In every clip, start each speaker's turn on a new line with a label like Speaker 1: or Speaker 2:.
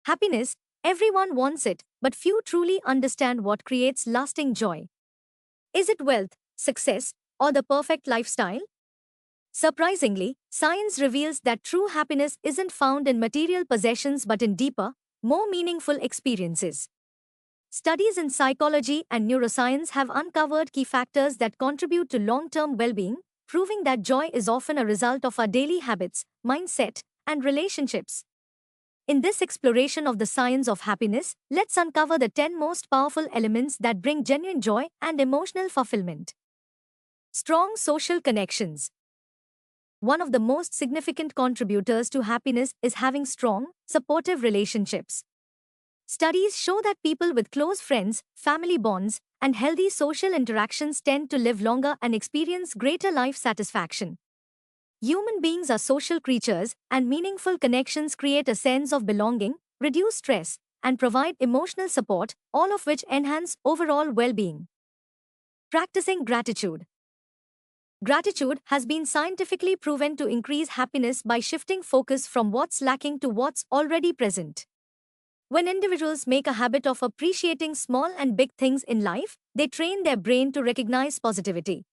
Speaker 1: Happiness, everyone wants it, but few truly understand what creates lasting joy. Is it wealth, success, or the perfect lifestyle? Surprisingly, science reveals that true happiness isn't found in material possessions but in deeper, more meaningful experiences. Studies in psychology and neuroscience have uncovered key factors that contribute to long term well being, proving that joy is often a result of our daily habits, mindset, and relationships. In this exploration of the science of happiness, let's uncover the 10 most powerful elements that bring genuine joy and emotional fulfillment. Strong social connections. One of the most significant contributors to happiness is having strong, supportive relationships. Studies show that people with close friends, family bonds, and healthy social interactions tend to live longer and experience greater life satisfaction. Human beings are social creatures, and meaningful connections create a sense of belonging, reduce stress, and provide emotional support, all of which enhance overall well being. Practicing gratitude. Gratitude has been scientifically proven to increase happiness by shifting focus from what's lacking to what's already present. When individuals make a habit of appreciating small and big things in life, they train their brain to recognize positivity.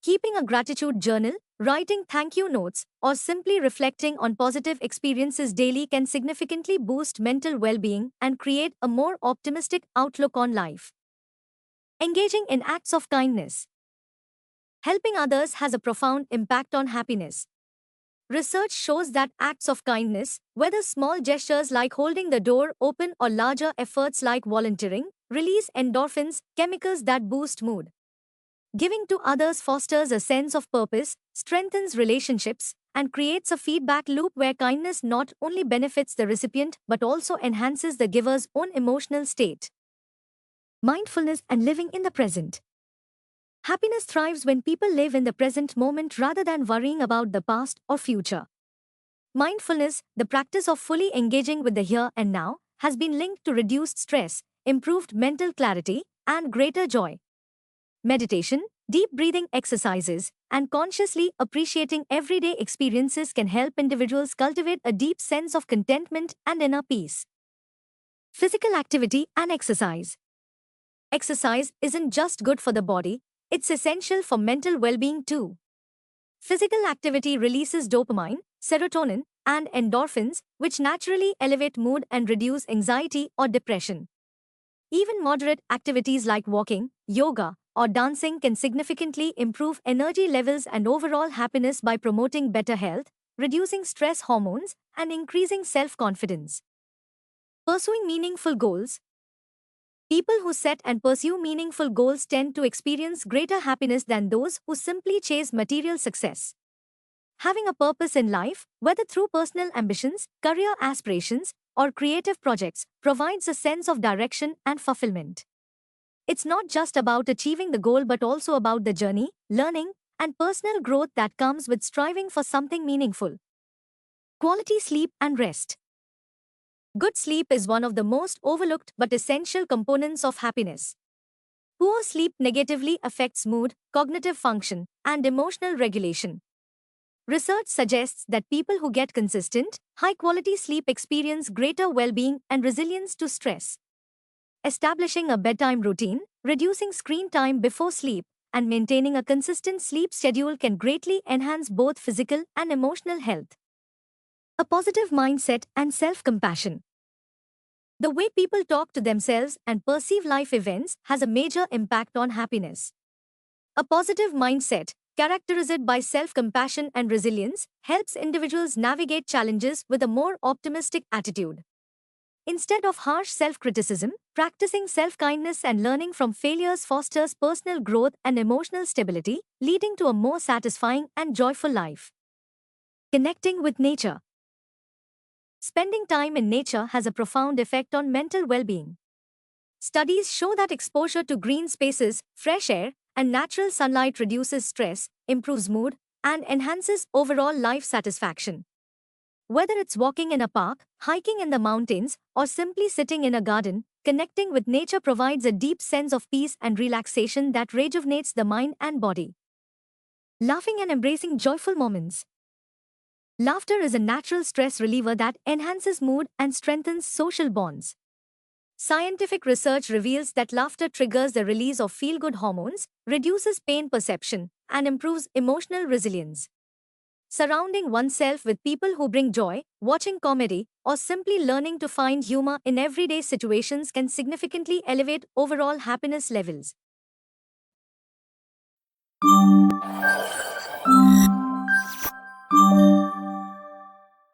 Speaker 1: Keeping a gratitude journal, writing thank you notes, or simply reflecting on positive experiences daily can significantly boost mental well being and create a more optimistic outlook on life. Engaging in acts of kindness. Helping others has a profound impact on happiness. Research shows that acts of kindness, whether small gestures like holding the door open or larger efforts like volunteering, release endorphins, chemicals that boost mood. Giving to others fosters a sense of purpose, strengthens relationships, and creates a feedback loop where kindness not only benefits the recipient but also enhances the giver's own emotional state. Mindfulness and living in the present. Happiness thrives when people live in the present moment rather than worrying about the past or future. Mindfulness, the practice of fully engaging with the here and now, has been linked to reduced stress, improved mental clarity, and greater joy. Meditation, deep breathing exercises, and consciously appreciating everyday experiences can help individuals cultivate a deep sense of contentment and inner peace. Physical activity and exercise. Exercise isn't just good for the body, it's essential for mental well-being too. Physical activity releases dopamine, serotonin, and endorphins, which naturally elevate mood and reduce anxiety or depression. Even moderate activities like walking, yoga, or dancing can significantly improve energy levels and overall happiness by promoting better health, reducing stress hormones, and increasing self-confidence. Pursuing meaningful goals. People who set and pursue meaningful goals tend to experience greater happiness than those who simply chase material success. Having a purpose in life, whether through personal ambitions, career aspirations, or creative projects, provides a sense of direction and fulfillment. It's not just about achieving the goal but also about the journey, learning, and personal growth that comes with striving for something meaningful. Quality sleep and rest. Good sleep is one of the most overlooked but essential components of happiness. Poor sleep negatively affects mood, cognitive function, and emotional regulation. Research suggests that people who get consistent, high-quality sleep experience greater well-being and resilience to stress. Establishing a bedtime routine, reducing screen time before sleep, and maintaining a consistent sleep schedule can greatly enhance both physical and emotional health. A positive mindset and self-compassion. The way people talk to themselves and perceive life events has a major impact on happiness. A positive mindset, characterized by self-compassion and resilience, helps individuals navigate challenges with a more optimistic attitude. Instead of harsh self-criticism, practicing self-kindness and learning from failures fosters personal growth and emotional stability, leading to a more satisfying and joyful life. Connecting with nature. Spending time in nature has a profound effect on mental well-being. Studies show that exposure to green spaces, fresh air, and natural sunlight reduces stress, improves mood, and enhances overall life satisfaction. Whether it's walking in a park, hiking in the mountains, or simply sitting in a garden, connecting with nature provides a deep sense of peace and relaxation that rejuvenates the mind and body. Laughing and embracing joyful moments. Laughter is a natural stress reliever that enhances mood and strengthens social bonds. Scientific research reveals that laughter triggers the release of feel good hormones, reduces pain perception, and improves emotional resilience. Surrounding oneself with people who bring joy, watching comedy, or simply learning to find humor in everyday situations can significantly elevate overall happiness levels.